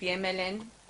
PMLN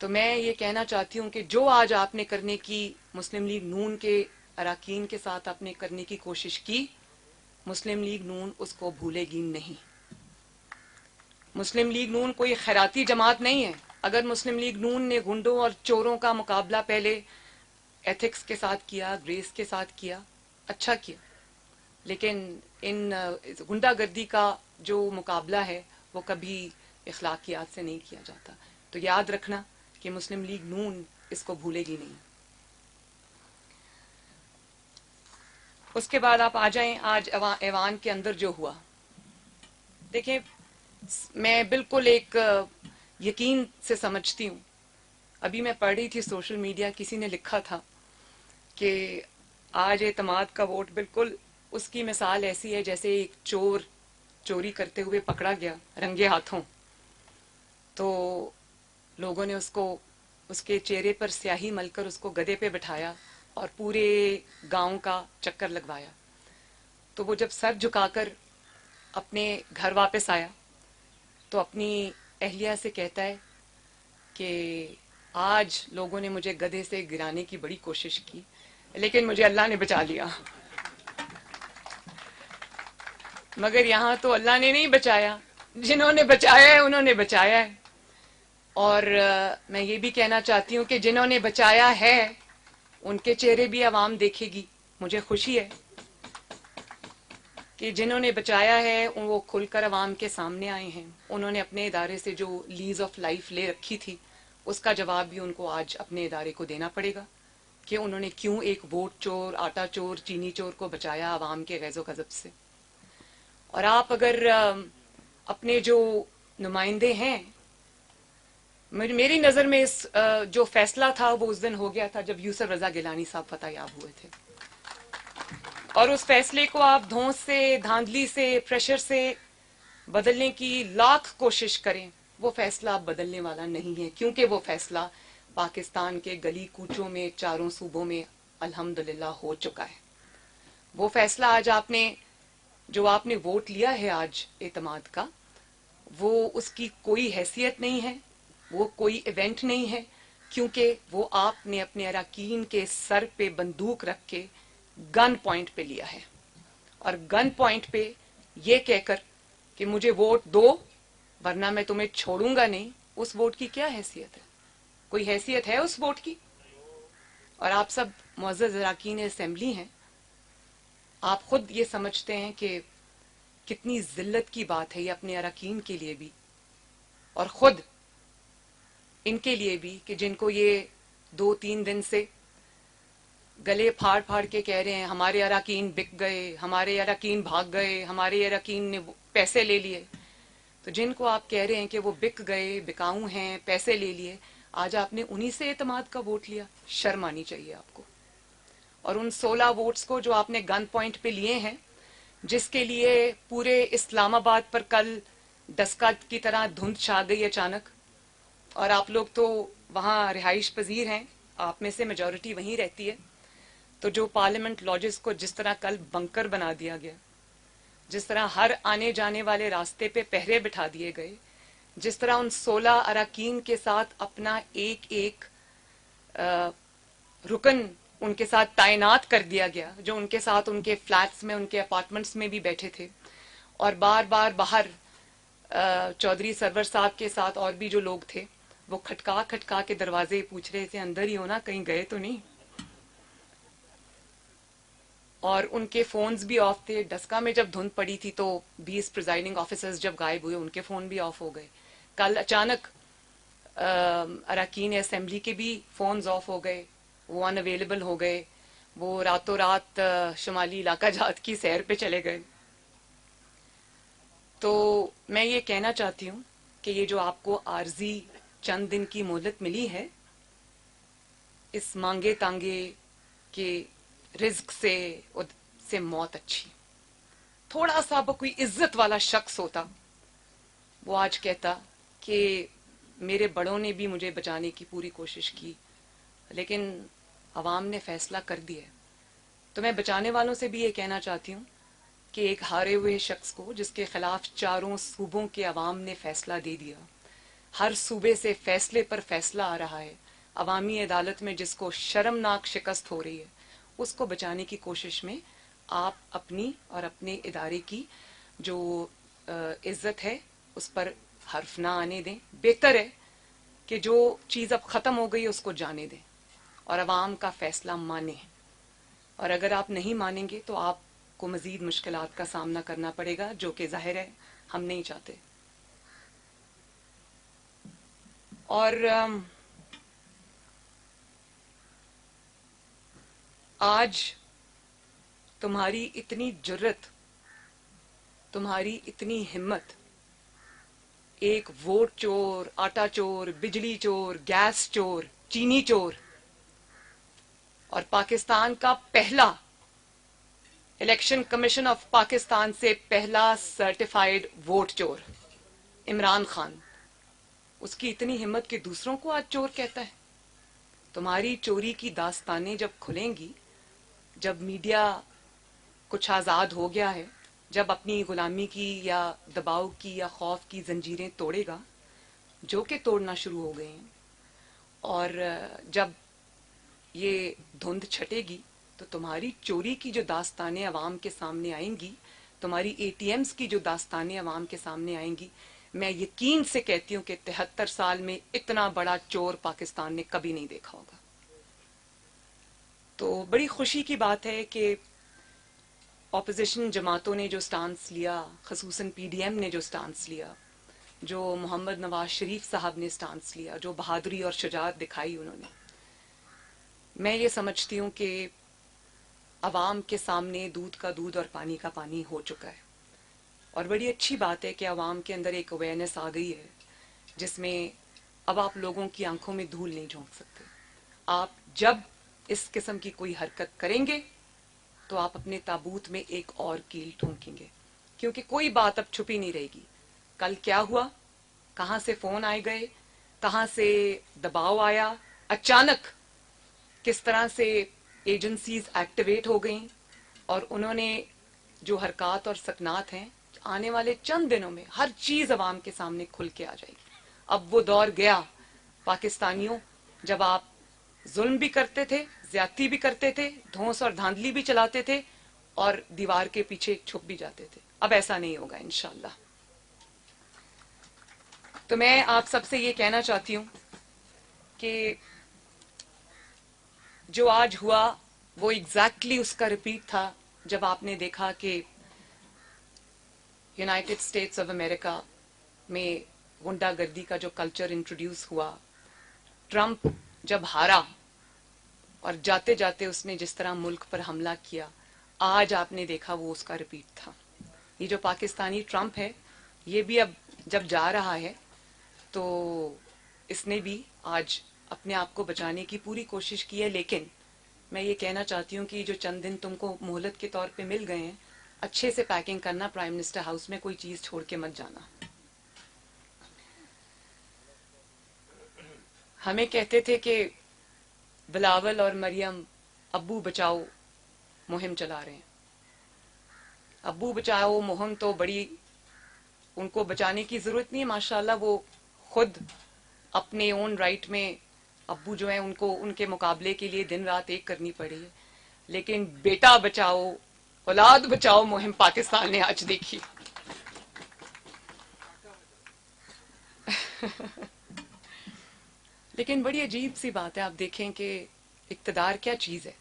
تو میں یہ کہنا چاہتی ہوں کہ جو آج آپ نے کرنے کی مسلم لیگ نون کے اراکین کے ساتھ آپ نے کرنے کی کوشش کی، مسلم لیگ نون اس کو بھولے گی نہیں۔ مسلم لیگ نون کوئی خیراتی جماعت نہیں ہے۔ اگر مسلم لیگ نون نے گنڈوں اور چوروں کا مقابلہ پہلے ایتھکس کے ساتھ کیا، گریس کے ساتھ کیا، اچھا کیا، لیکن ان گنڈا گردی کا جو مقابلہ ہے وہ کبھی اخلاقیات سے نہیں کیا جاتا۔ تو یاد رکھنا کہ مسلم لیگ نون اس کو بھولے گی نہیں۔ اس کے بعد آپ آ جائیں آج ایوان کے اندر جو ہوا۔ دیکھیں، میں بالکل ایک یقین سے سمجھتی ہوں، ابھی میں پڑھ رہی تھی سوشل میڈیا، کسی نے لکھا تھا کہ آج اعتماد کا ووٹ بالکل اس کی مثال ایسی ہے جیسے ایک چور چوری کرتے ہوئے پکڑا گیا رنگے ہاتھوں، تو لوگوں نے اس کے چہرے پر سیاہی مل کر اس کو گدھے پہ بٹھایا اور پورے گاؤں کا چکر لگوایا۔ تو وہ جب سر جھکا کر اپنے گھر واپس آیا تو اپنی اہلیہ سے کہتا ہے کہ آج لوگوں نے مجھے گدھے سے گرانے کی بڑی کوشش کی لیکن مجھے اللہ نے بچا لیا۔ مگر یہاں تو اللہ نے نہیں بچایا، جنہوں نے بچایا ہے انہوں نے بچایا ہے۔ اور میں یہ بھی کہنا چاہتی ہوں کہ جنہوں نے بچایا ہے ان کے چہرے بھی عوام دیکھے گی۔ مجھے خوشی ہے کہ جنہوں نے بچایا ہے وہ کھل کر عوام کے سامنے آئے ہیں۔ انہوں نے اپنے ادارے سے جو لیز آف لائف لے رکھی تھی اس کا جواب بھی ان کو آج اپنے ادارے کو دینا پڑے گا کہ انہوں نے کیوں ایک ووٹ چور، آٹا چور، چینی چور کو بچایا عوام کے غیظ و غضب سے۔ اور آپ اگر اپنے جو نمائندے ہیں، میری نظر میں اس جو فیصلہ تھا وہ اس دن ہو گیا تھا جب یوسف رضا گیلانی صاحب فتح یاب ہوئے تھے، اور اس فیصلے کو آپ دھونس سے، دھاندلی سے، پریشر سے بدلنے کی لاکھ کوشش کریں، وہ فیصلہ اب بدلنے والا نہیں ہے، کیونکہ وہ فیصلہ پاکستان کے گلی کوچوں میں چاروں صوبوں میں الحمدللہ ہو چکا ہے۔ وہ فیصلہ آج آپ نے ووٹ لیا ہے آج اعتماد کا، وہ اس کی کوئی حیثیت نہیں ہے، وہ کوئی ایونٹ نہیں ہے، کیونکہ وہ آپ نے اپنے اراکین کے سر پہ بندوق رکھ کے گن پوائنٹ پہ لیا ہے، اور گن پوائنٹ پہ یہ کہہ کر کہ مجھے ووٹ دو ورنہ میں تمہیں چھوڑوں گا نہیں، اس ووٹ کی کیا حیثیت ہے؟ کوئی حیثیت ہے اس ووٹ کی؟ اور آپ سب معزز اراکین اسمبلی ہیں، آپ خود یہ سمجھتے ہیں کہ کتنی ذلت کی بات ہے یہ اپنے اراکین کے لیے بھی اور خود ان کے لیے بھی کہ جن کو یہ 2-3 دن سے گلے پھاڑ پھاڑ کے کہہ رہے ہیں ہمارے اراکین بک گئے، ہمارے اراکین بھاگ گئے، ہمارے اراکین نے پیسے لے لیے۔ تو جن کو آپ کہہ رہے ہیں کہ وہ بک گئے، بکاؤ ہیں، پیسے لے لیے، آج آپ نے انہی سے اعتماد کا ووٹ لیا، شرم آنی چاہیے آپ کو۔ اور ان 16 ووٹس کو جو آپ نے گن پوائنٹ پہ لیے ہیں، جس کے لیے پورے اسلام آباد پر کل ڈسکا کی طرح دھند چھا گئی اچانک، اور آپ لوگ تو وہاں رہائش پذیر ہیں، آپ میں سے میجورٹی وہیں رہتی ہے، تو جو پارلیمنٹ لاجز کو جس طرح کل بنکر بنا دیا گیا، جس طرح ہر آنے جانے والے راستے پہ پہرے بٹھا دیے گئے، جس طرح ان 16 اراکین کے ساتھ اپنا ایک ایک رکن ان کے ساتھ تعینات کر دیا گیا، جو ان کے ساتھ ان کے فلیٹس میں، ان کے اپارٹمنٹس میں بھی بیٹھے تھے، اور بار بار باہر چودھری سرور صاحب کے ساتھ اور بھی جو لوگ تھے وہ کھٹکا کھٹکا کے دروازے پوچھ رہے تھے اندر ہی ہونا، کہیں گئے تو نہیں، اور ان کے فونز بھی آف تھے۔ ڈسکا میں جب دھند پڑی تھی تو 20 پریزائڈنگ آفیسرز جب غائب ہوئے ان کے فون بھی آف ہو گئے۔ کل اچانک اراکین اسمبلی کے بھی فونز آف ہو گئے، وہ ان اویلیبل ہو گئے، وہ راتوں رات شمالی علاقہ جات کی سیر پہ چلے گئے۔ تو میں یہ کہنا چاہتی ہوں کہ یہ جو آپ کو عارضی چند دن کی مہلت ملی ہے، اس مانگے تانگے کے رزق سے موت اچھی۔ تھوڑا سا کوئی عزت والا شخص ہوتا وہ آج کہتا کہ میرے بڑوں نے بھی مجھے بچانے کی پوری کوشش کی لیکن عوام نے فیصلہ کر دیا۔ تو میں بچانے والوں سے بھی یہ کہنا چاہتی ہوں کہ ایک ہارے ہوئے شخص کو جس کے خلاف چاروں صوبوں کے عوام نے فیصلہ دے دیا، ہر صوبے سے فیصلے پر فیصلہ آ رہا ہے، عوامی عدالت میں جس کو شرمناک شکست ہو رہی ہے، اس کو بچانے کی کوشش میں آپ اپنی اور اپنے ادارے کی جو عزت ہے اس پر حرف نہ آنے دیں. بہتر ہے کہ جو چیز اب ختم ہو گئی اس کو جانے دیں اور عوام کا فیصلہ مانیں. اور اگر آپ نہیں مانیں گے تو آپ کو مزید مشکلات کا سامنا کرنا پڑے گا، جو کہ ظاہر ہے ہم نہیں چاہتے. اور آج تمہاری اتنی جرت، تمہاری اتنی ہمت، ایک ووٹ چور، آٹا چور، بجلی چور، گیس چور، چینی چور، اور پاکستان کا پہلا الیکشن کمیشن آف پاکستان سے پہلا سرٹیفائیڈ ووٹ چور عمران خان، اس کی اتنی ہمت کہ دوسروں کو آج چور کہتا ہے. تمہاری چوری کی داستانیں جب کھلیں گی، جب میڈیا کچھ آزاد ہو گیا ہے، جب اپنی غلامی کی یا دباؤ کی یا خوف کی زنجیریں توڑے گا، جو کہ توڑنا شروع ہو گئے ہیں، اور جب یہ دھند چھٹے گی تو تمہاری چوری کی جو داستانیں عوام کے سامنے آئیں گی، تمہاری اے ٹی ایمز کی جو داستانیں عوام کے سامنے آئیں گی، میں یقین سے کہتی ہوں کہ 73 سال میں اتنا بڑا چور پاکستان نے کبھی نہیں دیکھا ہوگا. تو بڑی خوشی کی بات ہے کہ اپوزیشن جماعتوں نے جو سٹانس لیا، خصوصاً پی ڈی ایم نے جو سٹانس لیا، جو محمد نواز شریف صاحب نے سٹانس لیا، جو بہادری اور شجاعت دکھائی انہوں نے، میں یہ سمجھتی ہوں کہ عوام کے سامنے دودھ کا دودھ اور پانی کا پانی ہو چکا ہے. اور بڑی اچھی بات ہے کہ عوام کے اندر ایک اویئرنیس آ گئی ہے جس میں اب آپ لوگوں کی آنکھوں میں دھول نہیں جھونک سکتے. آپ جب اس قسم کی کوئی حرکت کریں گے تو آپ اپنے تابوت میں ایک اور کیل ٹھونکیں گے، کیونکہ کوئی بات اب چھپی نہیں رہے گی. کل کیا ہوا، کہاں سے فون آئے گئے، کہاں سے دباؤ آیا، اچانک کس طرح سے ایجنسیز ایکٹیویٹ ہو گئیں، اور انہوں نے جو حرکات اور سکنات ہیں، آنے والے چند دنوں میں ہر چیز عوام کے سامنے کھل کے آ جائے گی. اب وہ دور گیا پاکستانیوں جب آپ ظلم بھی کرتے تھے، زیادتی بھی کرتے تھے، دھونس اور دھاندلی بھی چلاتے تھے، اور دیوار کے پیچھے چھپ بھی جاتے تھے. اب ایسا نہیں ہوگا انشاءاللہ. تو میں آپ سب سے یہ کہنا چاہتی ہوں کہ جو آج ہوا وہ ایگزیکٹلی اس کا ریپیٹ تھا جب آپ نے دیکھا کہ یونائٹڈ اسٹیٹس آف امریکہ میں غنڈہ گردی کا جو کلچر انٹروڈیوس ہوا. ٹرمپ جب ہارا اور جاتے جاتے اس نے جس طرح ملک پر حملہ کیا، آج آپ نے دیکھا وہ اس کا ریپیٹ تھا. یہ جو پاکستانی ٹرمپ ہے، یہ بھی اب جب جا رہا ہے تو اس نے بھی آج اپنے آپ کو بچانے کی پوری کوشش کی ہے. لیکن میں یہ کہنا چاہتی ہوں کہ جو چند دن تم کو مہلت کے طور پہ مل گئے ہیں، اچھے سے پیکنگ کرنا، پرائم منسٹر ہاؤس میں کوئی چیز چھوڑ کے مت جانا. ہمیں کہتے تھے کہ بلاول اور مریم ابو بچاؤ مہم چلا رہے ہیں. ابو بچاؤ مہم تو بڑی، ان کو بچانے کی ضرورت نہیں ہے، ماشاءاللہ وہ خود اپنے اون رائٹ میں ابو جو ہیں ان کو ان کے مقابلے کے لیے دن رات ایک کرنی پڑی ہے. لیکن بیٹا بچاؤ، اولاد بچاؤ مہم پاکستان نے آج دیکھی. لیکن بڑی عجیب سی بات ہے، آپ دیکھیں کہ اقتدار کیا چیز ہے.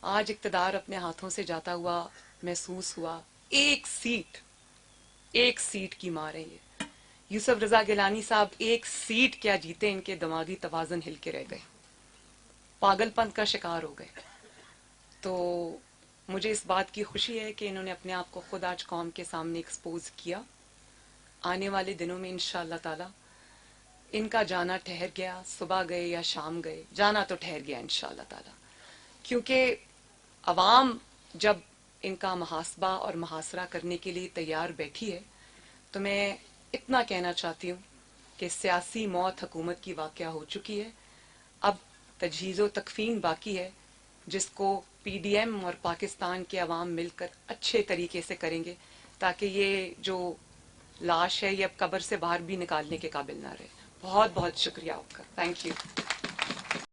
آج اقتدار اپنے ہاتھوں سے جاتا ہوا محسوس ہوا. ایک سیٹ کی مار ہے یہ. یوسف رضا گیلانی صاحب ایک سیٹ کیا جیتے، ان کے دماغی توازن ہل کے رہ گئے، پاگل پن کا شکار ہو گئے. تو مجھے اس بات کی خوشی ہے کہ انہوں نے اپنے آپ کو خود آج قوم کے سامنے ایکسپوز کیا. آنے والے دنوں میں انشاءاللہ تعالی ان کا جانا ٹھہر گیا، صبح گئے یا شام گئے، جانا تو ٹھہر گیا انشاءاللہ تعالی. کیونکہ عوام جب ان کا محاسبہ اور محاصرہ کرنے کے لیے تیار بیٹھی ہے، تو میں اتنا کہنا چاہتی ہوں کہ سیاسی موت حکومت کی واقعہ ہو چکی ہے. اب تجہیز و تکفین باقی ہے، جس کو پی ڈی ایم اور پاکستان کے عوام مل کر اچھے طریقے سے کریں گے، تاکہ یہ جو لاش ہے یہ اب قبر سے باہر بھی نکالنے کے قابل نہ رہے. بہت بہت شکریہ آپ کا. Thank you.